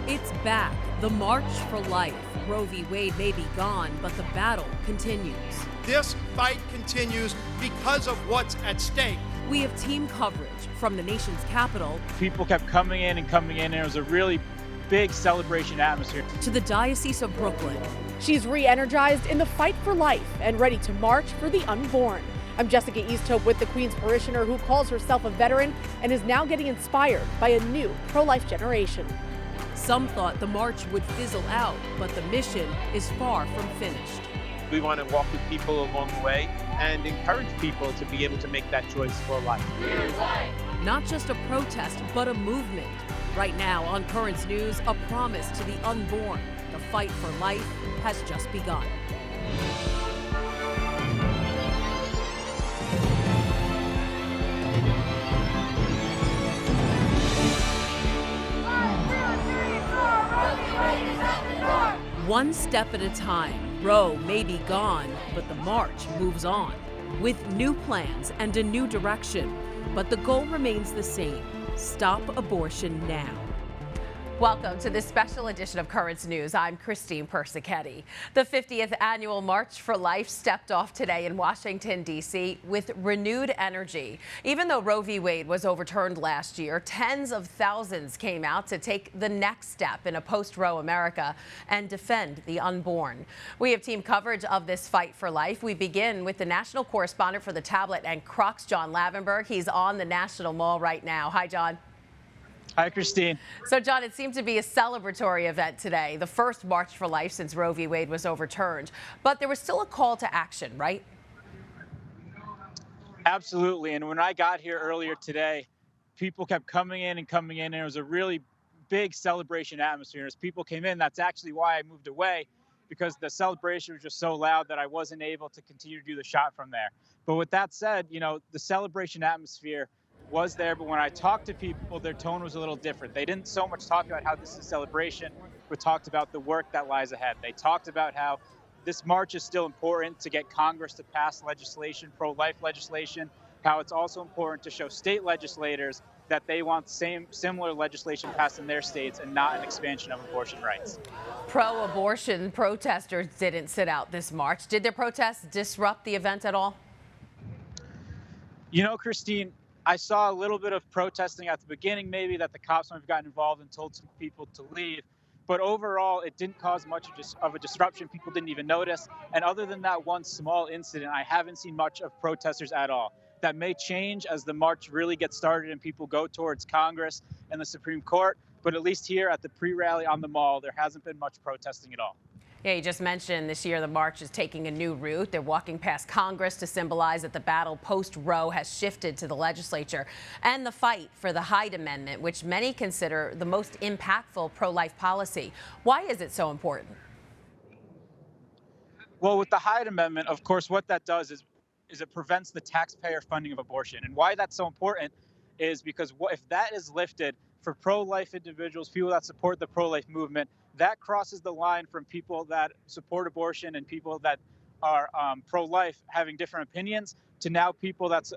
It's back. The March for Life. Roe v. Wade may be gone, but the battle continues. This fight continues because of what's at stake. We have team coverage from the nation's capital. People kept coming in, and it was a really big celebration atmosphere. To the Diocese of Brooklyn. She's re-energized in the fight for life and ready to march for the unborn. I'm Jessica Easthope with the Queen's parishioner who calls herself a veteran and is now getting inspired by a new pro-life generation. Some thought the march would fizzle out, but the mission is far from finished. We want to walk with people along the way and encourage people to be able to make that choice for life. Not just a protest, but a movement. Right now on Currents News, a promise to the unborn. The fight for life has just begun. One step at a time. Roe may be gone, but the march moves on with new plans and a new direction. But the goal remains the same: stop abortion now. Welcome to this special edition of Currents News. I'm Christine Persichetti. The 50th annual March for Life stepped off today in Washington, D.C. with renewed energy. Even though Roe v. Wade was overturned last year, tens of thousands came out to take the next step in a post-Roe America and defend the unborn. We have team coverage of this fight for life. We begin with the national correspondent for the Tablet and Crocs, John Lavenberg. He's on the National Mall right now. Hi, John. Hi, Christine. So, John, it seemed to be a celebratory event today, the first March for Life since Roe v. Wade was overturned. But there was still a call to action, right? Absolutely. And when I got here earlier today, people kept coming in, and it was a really big celebration atmosphere. As people came in, that's actually why I moved away, because the celebration was just so loud that I wasn't able to continue to do the shot from there. But with that said, the celebration atmosphere was there, but when I talked to people, their tone was a little different. They didn't so much talk about how this is a celebration, but talked about the work that lies ahead. They talked about how this march is still important to get Congress to pass legislation, pro-life legislation, how it's also important to show state legislators that they want similar legislation passed in their states and not an expansion of abortion rights. Pro-abortion protesters didn't sit out this march. Did their protests disrupt the event at all? Christine, I saw a little bit of protesting at the beginning, maybe that the cops might have gotten involved and told some people to leave. But overall, it didn't cause much of a disruption. People didn't even notice. And other than that one small incident, I haven't seen much of protesters at all. That may change as the march really gets started and people go towards Congress and the Supreme Court. But at least here at the pre-rally on the Mall, there hasn't been much protesting at all. Yeah, you just mentioned this year the march is taking a new route. They're walking past Congress to symbolize that the battle post-Roe has shifted to the legislature, and the fight for the Hyde Amendment, which many consider the most impactful pro-life policy. Why is it so important? Well, with the Hyde Amendment, of course, what that does is it prevents the taxpayer funding of abortion. And why that's so important is because if that is lifted for pro-life individuals, people that support the pro-life movement, that crosses the line from people that support abortion and people that are pro-life having different opinions to now people that's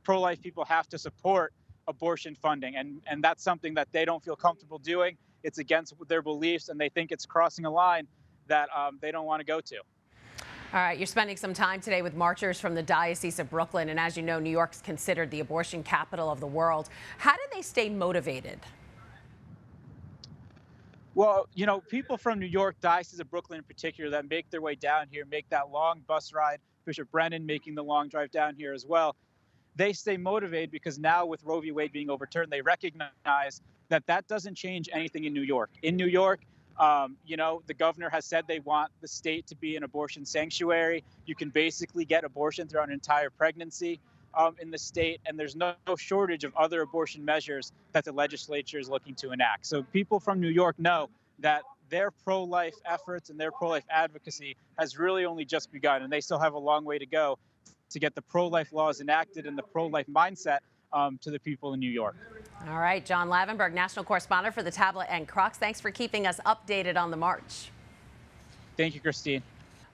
pro-life people have to support abortion funding. And that's something that they don't feel comfortable doing. It's against their beliefs, and they think it's crossing a line that they don't want to go to. All right, you're spending some time today with marchers from the Diocese of Brooklyn. And as you know, New York's considered the abortion capital of the world. How do they stay motivated? Well, people from New York, Diocese of Brooklyn in particular, that make their way down here, make that long bus ride, Bishop Brennan making the long drive down here as well, they stay motivated because now with Roe v. Wade being overturned, they recognize that that doesn't change anything in New York. In New York, the governor has said they want the state to be an abortion sanctuary. You can basically get abortion throughout an entire pregnancy in the state, and there's no shortage of other abortion measures that the legislature is looking to enact. So people from New York know that their pro-life efforts and their pro-life advocacy has really only just begun, and they still have a long way to go to get the pro-life laws enacted and the pro-life mindset to the people in New York. All right, John Lavenberg, national correspondent for the Tablet and Crocs. Thanks for keeping us updated on the march. Thank you, Christine.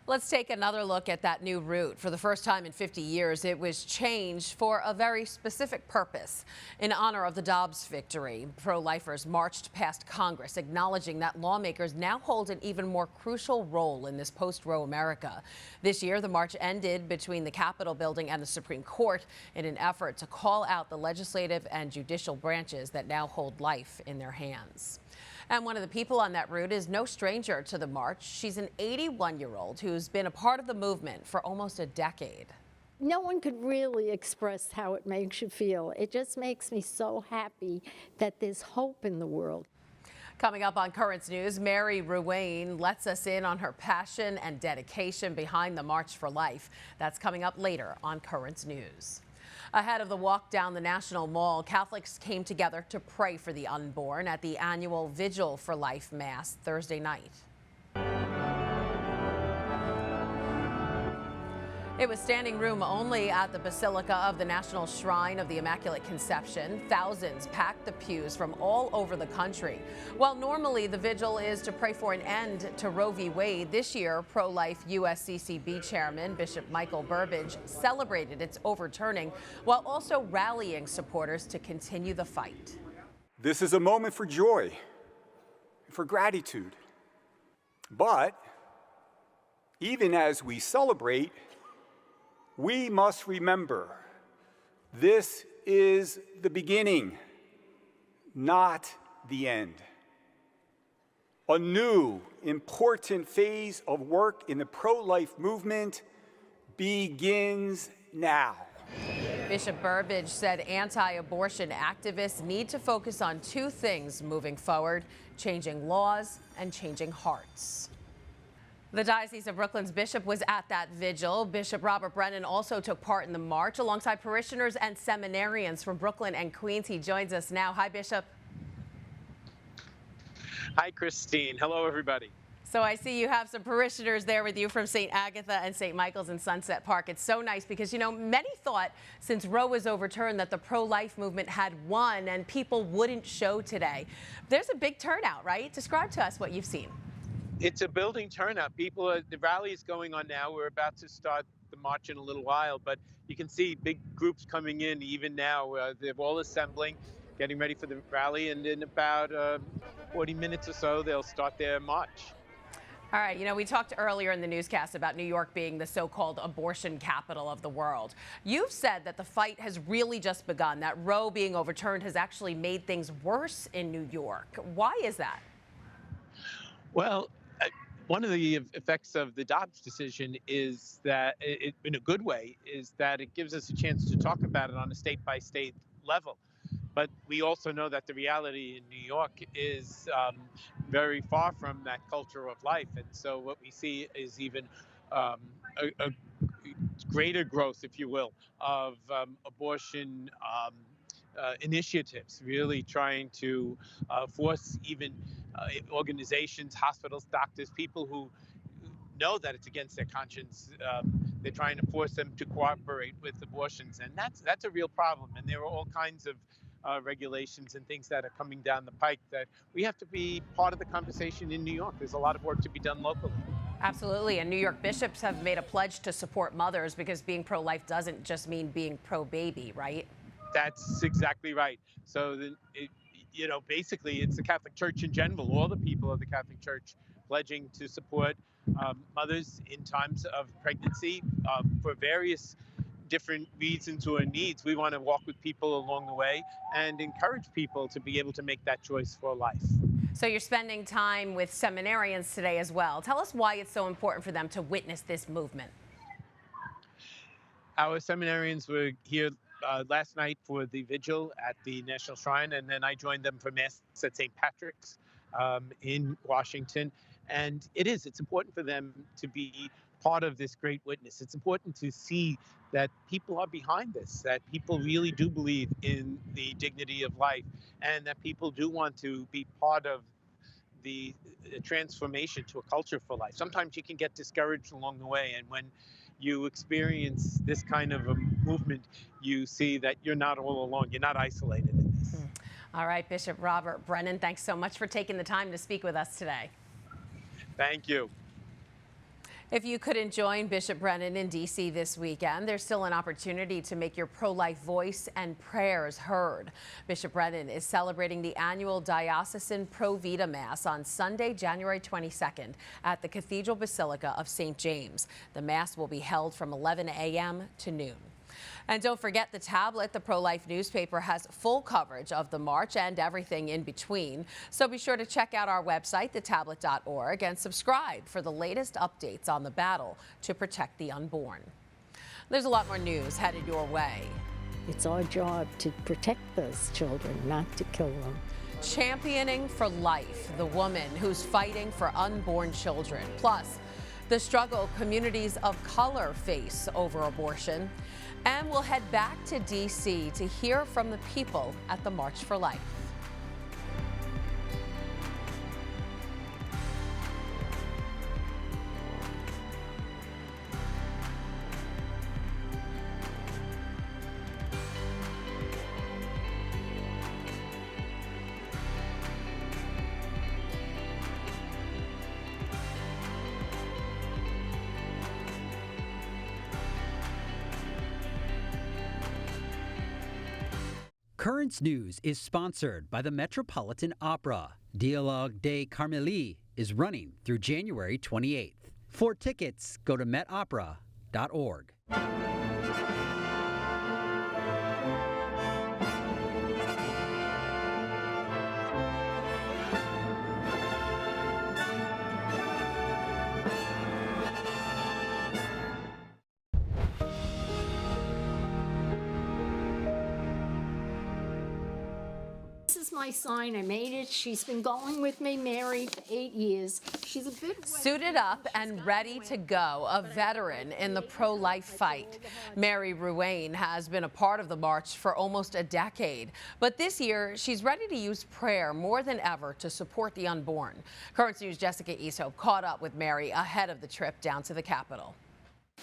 Let's take another look at that new route. For the first time in 50 years, it was changed for a very specific purpose. In honor of the Dobbs victory, pro-lifers marched past Congress, acknowledging that lawmakers now hold an even more crucial role in this post-Roe America. This year, the march ended between the Capitol building and the Supreme Court in an effort to call out the legislative and judicial branches that now hold life in their hands. And one of the people on that route is no stranger to the march. She's an 81-year-old who's been a part of the movement for almost a decade. No one could really express how it makes you feel. It just makes me so happy that there's hope in the world. Coming up on Currents News, Mary Ruane lets us in on her passion and dedication behind the March for Life. That's coming up later on Currents News. Ahead of the walk down the National Mall, Catholics came together to pray for the unborn at the annual Vigil for Life Mass Thursday night. It was standing room only at the Basilica of the National Shrine of the Immaculate Conception. Thousands packed the pews from all over the country. While normally the vigil is to pray for an end to Roe v. Wade, this year pro-life USCCB Chairman Bishop Michael Burbidge celebrated its overturning while also rallying supporters to continue the fight. This is a moment for joy, for gratitude. But even as we celebrate, we must remember this is the beginning, not the end. A new, important phase of work in the pro-life movement begins now. Bishop Burbidge said anti-abortion activists need to focus on two things moving forward: changing laws and changing hearts. The Diocese of Brooklyn's bishop was at that vigil. Bishop Robert Brennan also took part in the march alongside parishioners and seminarians from Brooklyn and Queens. He joins us now. Hi, Bishop. Hi, Christine. Hello, everybody. So I see you have some parishioners there with you from St. Agatha and St. Michael's in Sunset Park. It's so nice because, you know, many thought since Roe was overturned that the pro-life movement had won and people wouldn't show today. There's a big turnout, right? Describe to us what you've seen. It's a building turnout. The rally is going on now. We're about to start the march in a little while, but you can see big groups coming in even now. They're all assembling, getting ready for the rally, and in about 40 minutes or so, they'll start their march. All right, you know, we talked earlier in the newscast about New York being the so-called abortion capital of the world. You've said that the fight has really just begun, that Roe being overturned has actually made things worse in New York. Why is that? Well, one of the effects of the Dobbs decision is that, in a good way, is that it gives us a chance to talk about it on a state-by-state level. But we also know that the reality in New York is very far from that culture of life. And so what we see is even a greater growth, if you will, of abortion initiatives, really trying to force even organizations, hospitals, doctors, people who know that it's against their conscience. They're trying to force them to cooperate with abortions, and that's a real problem. And there are all kinds of regulations and things that are coming down the pike that we have to be part of the conversation in New York. There's a lot of work to be done locally. Absolutely, and New York bishops have made a pledge to support mothers because being pro-life doesn't just mean being pro-baby, right? That's exactly right. So, basically, it's the Catholic Church in general, all the people of the Catholic Church pledging to support mothers in times of pregnancy for various different reasons or needs. We want to walk with people along the way and encourage people to be able to make that choice for life. So you're spending time with seminarians today as well. Tell us why it's so important for them to witness this movement. Our seminarians were here last night for the vigil at the National Shrine, and then I joined them for Mass at St. Patrick's in Washington. And it's important for them to be part of this great witness. It's important to see that people are behind this, that people really do believe in the dignity of life, and that people do want to be part of the transformation to a culture for life. Sometimes you can get discouraged along the way, and when you experience this kind of a movement, you see that you're not all alone. You're not isolated in this. All right, Bishop Robert Brennan, thanks so much for taking the time to speak with us today. Thank you. If you couldn't join Bishop Brennan in D.C. this weekend, there's still an opportunity to make your pro-life voice and prayers heard. Bishop Brennan is celebrating the annual Diocesan Pro Vita Mass on Sunday, January 22nd at the Cathedral Basilica of St. James. The Mass will be held from 11 a.m. to noon. And don't forget the Tablet. The pro-life newspaper has full coverage of the march and everything in between. So be sure to check out our website, thetablet.org, and subscribe for the latest updates on the battle to protect the unborn. There's a lot more news headed your way. It's our job to protect those children, not to kill them. Championing for life, the woman who's fighting for unborn children. Plus, the struggle communities of color face over abortion. And we'll head back to D.C. to hear from the people at the March for Life. Currents News is sponsored by the Metropolitan Opera. Dialogue des Carmélites is running through January 28th. For tickets, go to metopera.org. This is my sign. I made it. She's been going with me, Mary, for 8 years. She's a bit suited up and ready to go, a veteran in the pro-life fight. Mary Ruane has been a part of the march for almost a decade, but this year she's ready to use prayer more than ever to support the unborn. Currents News' Jessica Easthope caught up with Mary ahead of the trip down to the Capitol.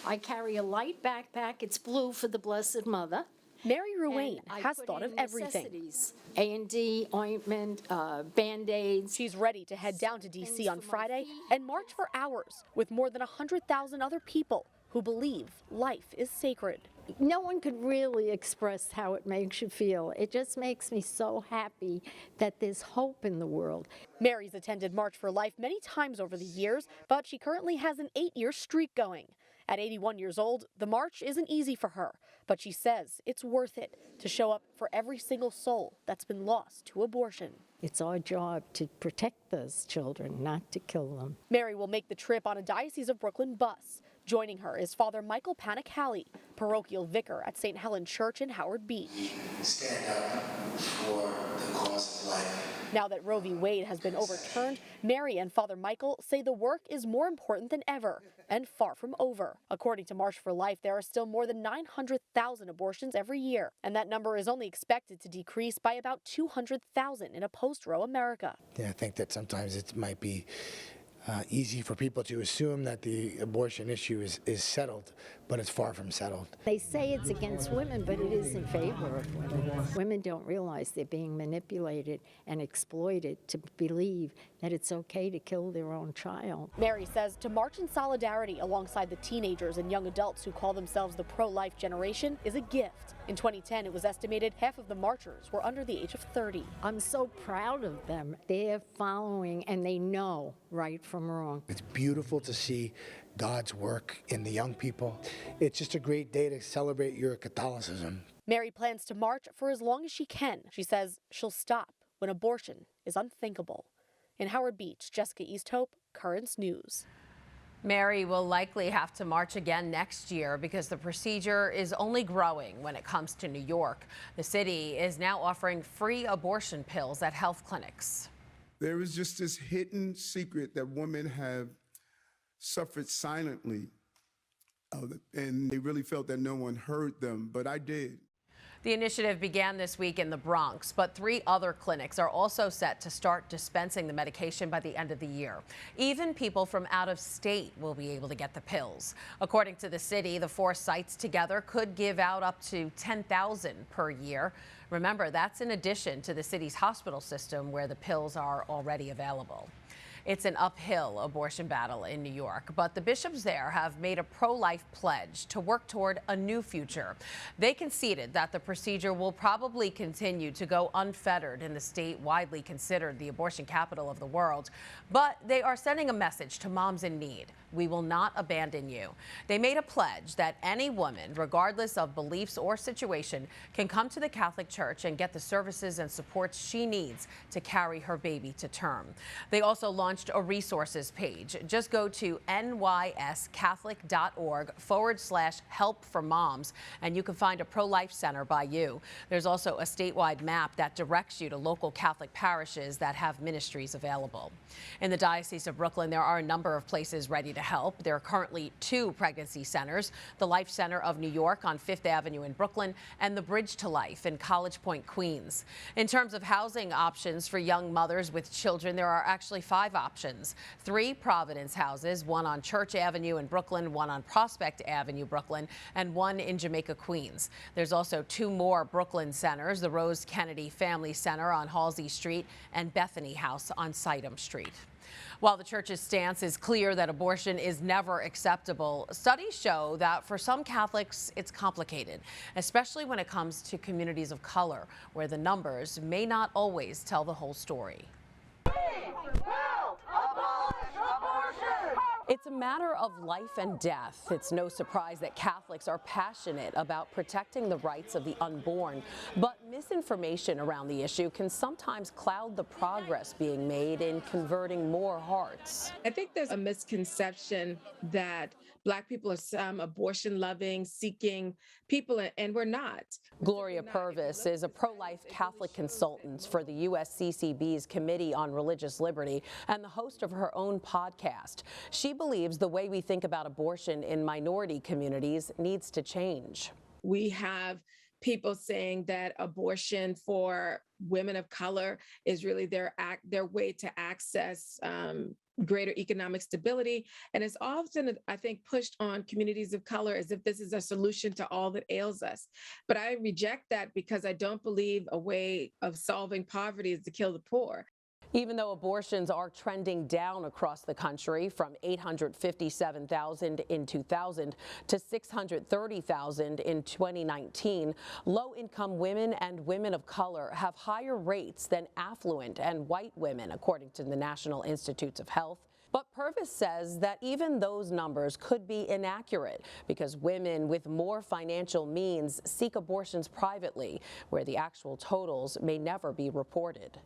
I carry a light backpack. It's blue for the Blessed Mother. Mary Ruane has thought of everything. A&D, ointment, Band-Aids. She's ready to head down to D.C. on Friday and march for hours with more than 100,000 other people who believe life is sacred. No one could really express how it makes you feel. It just makes me so happy that there's hope in the world. Mary's attended March for Life many times over the years, but she currently has an 8-year streak going. At 81 years old, the march isn't easy for her, but she says it's worth it to show up for every single soul that's been lost to abortion. It's our job to protect those children, not to kill them. Mary will make the trip on a Diocese of Brooklyn bus. Joining her is Father Michael Panic-Halley, parochial vicar at St. Helen Church in Howard Beach. Stand up for the cause of life. Now that Roe v. Wade has been overturned, Mary and Father Michael say the work is more important than ever and far from over. According to March for Life, there are still more than 900,000 abortions every year, and that number is only expected to decrease by about 200,000 in a post-Roe America. Yeah, I think that sometimes it might be easy for people to assume that the abortion issue is settled, but it's far from settled. They say it's against women, but it is in favor of women. Women don't realize they're being manipulated and exploited to believe that it's okay to kill their own child. Mary says to march in solidarity alongside the teenagers and young adults who call themselves the pro-life generation is a gift. In 2010, it was estimated half of the marchers were under the age of 30. I'm so proud of them. They're following and they know right from wrong. It's beautiful to see God's work in the young people. It's just a great day to celebrate your Catholicism. Mary plans to march for as long as she can. She says she'll stop when abortion is unthinkable. In Howard Beach, Jessica Easthope, Currents News. Mary will likely have to march again next year because the procedure is only growing when it comes to New York. The city is now offering free abortion pills at health clinics. There is just this hidden secret that women have suffered silently, and they really felt that no one heard them, but I did. The initiative began this week in the Bronx, but 3 other clinics are also set to start dispensing the medication by the end of the year. Even people from out of state will be able to get the pills. According to the city, the 4 sites together could give out up to 10,000 per year. Remember, that's in addition to the city's hospital system where the pills are already available. It's an uphill abortion battle in New York, but the bishops there have made a pro-life pledge to work toward a new future. They conceded that the procedure will probably continue to go unfettered in the state widely considered the abortion capital of the world, but they are sending a message to moms in need. We will not abandon you. They made a pledge that any woman, regardless of beliefs or situation, can come to the Catholic Church and get the services and supports she needs to carry her baby to term. They also launched a resources page. Just go to nyscatholic.org/help for moms, and you can find a pro-life center by you. There's also a statewide map that directs you to local Catholic parishes that have ministries available. In the Diocese of Brooklyn, there are a number of places ready to help. There are currently 2 pregnancy centers, the Life Center of New York on 5th Avenue in Brooklyn and the Bridge to Life in College Point, Queens. In terms of housing options for young mothers with children, there are actually 5 options. 3 Providence houses, 1 on Church Avenue in Brooklyn, 1 on Prospect Avenue, Brooklyn, and 1 in Jamaica, Queens. There's also 2 more Brooklyn centers, the Rose Kennedy Family Center on Halsey Street and Bethany House on Sidham Street. While the church's stance is clear that abortion is never acceptable, studies show that for some Catholics, it's complicated, especially when it comes to communities of color, where the numbers may not. Tell the whole story. It's a matter of life and death. It's no surprise that Catholics are passionate about protecting the rights of the unborn, but misinformation around the issue can sometimes cloud the progress being made in converting more hearts. I think there's a misconception that Black people are some abortion-loving, seeking people, and we're not. Gloria Purvis is a pro-life Catholic consultant for the USCCB's Committee on Religious Liberty and the host of her own podcast. She believes the way we think about abortion in minority communities needs to change. We have people saying that abortion for women of color is really their way to access greater economic stability. And it's often, I think, pushed on communities of color as if this is a solution to all that ails us. But I reject that because I don't believe a way of solving poverty is to kill the poor. Even though abortions are trending down across the country from 857,000 in 2000 to 630,000 in 2019, low-income women and women of color have higher rates than affluent and white women, according to the National Institutes of Health. But Purvis says that even those numbers could be inaccurate because women with more financial means seek abortions privately, where the actual totals may never be reported.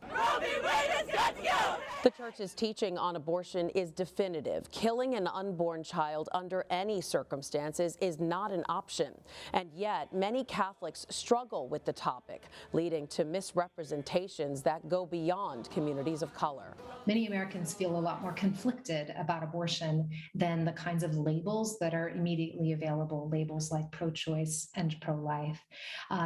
The church's teaching on abortion is definitive. Killing an unborn child under any circumstances is not an option. And yet, many Catholics struggle with the topic, leading to misrepresentations that go beyond communities of color. Many Americans feel a lot more conflicted about abortion than the kinds of labels that are immediately available, labels like pro-choice and pro-life.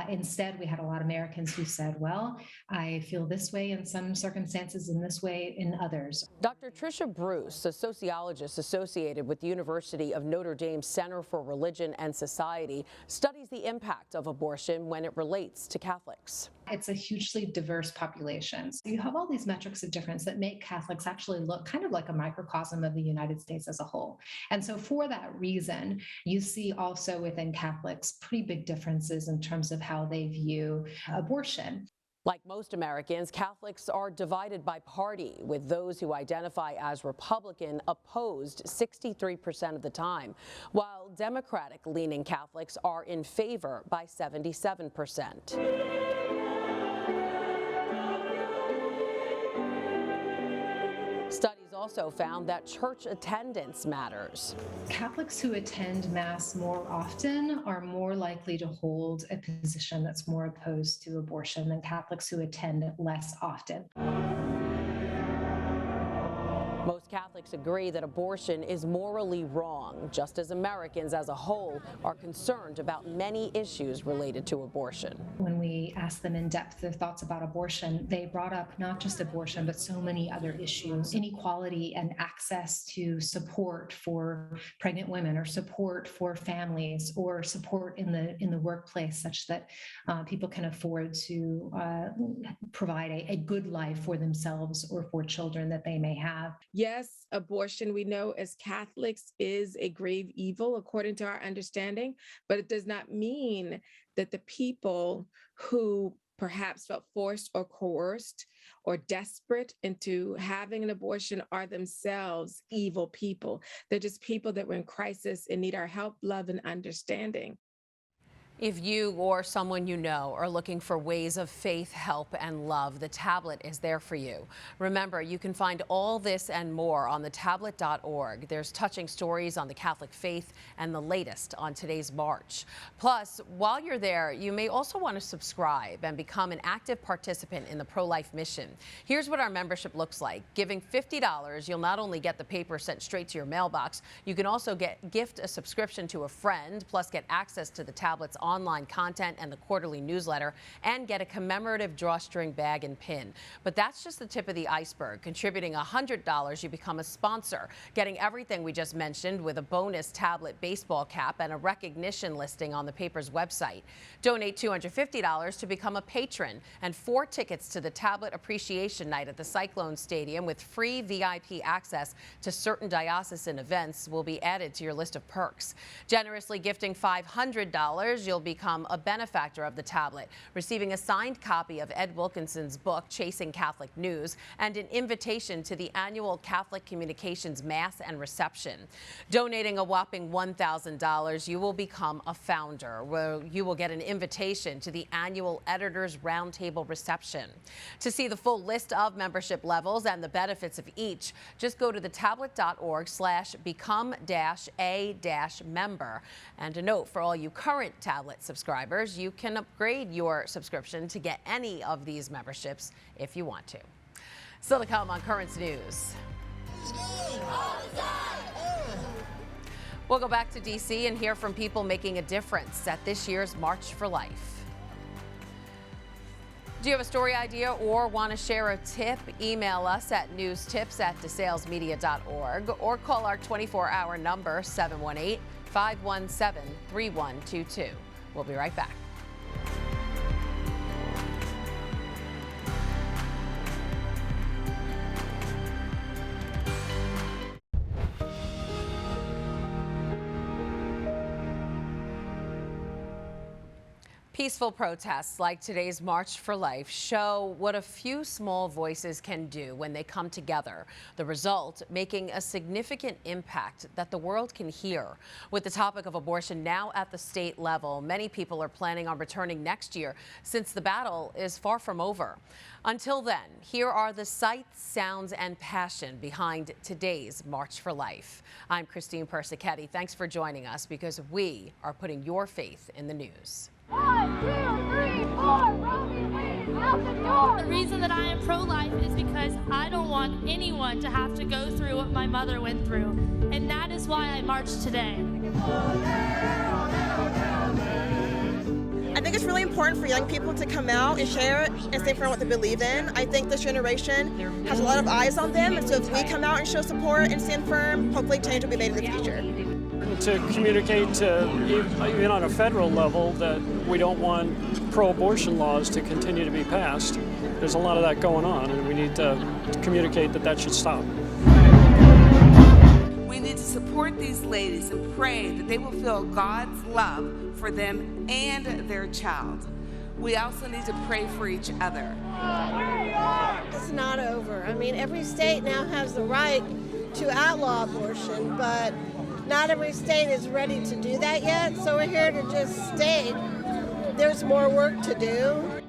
Instead, we had a lot of Americans who said, well, I feel this way in some circumstances and this way in others. Dr. Tricia Bruce, a sociologist associated with the University of Notre Dame Center for Religion and Society, studies the impact of abortion when it relates to Catholics. It's a hugely diverse population. So you have all these metrics of difference that make Catholics actually look kind of like a microcosm of the United States as a whole. And so for that reason, you see also within Catholics pretty big differences in terms of how they view abortion. Like most Americans, Catholics are divided by party, with those who identify as Republican opposed 63% of the time, while Democratic-leaning Catholics are in favor by 77%. Studies also found that church attendance matters. Catholics who attend Mass more often are more likely to hold a position that's more opposed to abortion than Catholics who attend less often. Most Catholics agree that abortion is morally wrong, just as Americans as a whole are concerned about many issues related to abortion. When we asked them in depth their thoughts about abortion, they brought up not just abortion, but so many other issues: inequality and access to support for pregnant women, or support for families, or support in the workplace, such that people can afford to provide a good life for themselves or for children that they may have. Yes, abortion, we know as Catholics, is a grave evil according to our understanding, but it does not mean that the people who perhaps felt forced or coerced or desperate into having an abortion are themselves evil people. They're just people that were in crisis and need our help, love, and understanding. If you or someone you know are looking for ways of faith, help, and love, the tablet is there for you. Remember, you can find all this and more on thetablet.org. There's touching stories on the Catholic faith and the latest on today's march. Plus, while you're there, you may also want to subscribe and become an active participant in the pro-life mission. Here's what our membership looks like. Giving $50, you'll not only get the paper sent straight to your mailbox, you can also gift a subscription to a friend, plus get access to the tablet's online content and the quarterly newsletter, and get a commemorative drawstring bag and pin. But that's just the tip of the iceberg. Contributing $100, you become a sponsor, getting everything we just mentioned with a bonus tablet baseball cap and a recognition listing on the paper's website. Donate $250 to become a patron, and 4 tickets to the Tablet Appreciation Night at the Cyclone Stadium with free VIP access to certain diocesan events will be added to your list of perks. Generously gifting $500, you'll become a benefactor of the tablet, receiving a signed copy of Ed Wilkinson's book, Chasing Catholic News, and an invitation to the annual Catholic Communications Mass and Reception. Donating a whopping $1,000, you will become a founder, where you will get an invitation to the annual Editors Roundtable Reception. To see the full list of membership levels and the benefits of each, just go to thetablet.org/become-a-member. And a note for all you current tablet subscribers, you can upgrade your subscription to get any of these memberships if you want to. Still to come on Currents News. We'll go back to D.C. and hear from people making a difference at this year's March for Life. Do you have a story idea or want to share a tip? Email us at newstips@desalesmedia.org or call our 24-hour number 718-517-3122. We'll be right back. Peaceful protests like today's March for Life show what a few small voices can do when they come together. The result, making a significant impact that the world can hear. With the topic of abortion now at the state level, many people are planning on returning next year since the battle is far from over. Until then, here are the sights, sounds, and passion behind today's March for Life. I'm Christine Persichetti. Thanks for joining us because we are putting your faith in the news. 1, 2, 3, 4, Roe v. Wade, out the door! The reason that I am pro-life is because I don't want anyone to have to go through what my mother went through. And that is why I marched today. I think it's really important for young people to come out and share and stand for what they believe in. I think this generation has a lot of eyes on them, and so if we come out and show support and stand firm, hopefully change will be made in the future. To communicate to, even on a federal level, that we don't want pro-abortion laws to continue to be passed. There's a lot of that going on, and we need to communicate that that should stop. We need to support these ladies and pray that they will feel God's love for them and their child. We also need to pray for each other. It's not over. I mean, every state now has the right to outlaw abortion, but not every state is ready to do that yet, so we're here to just state there's more work to do.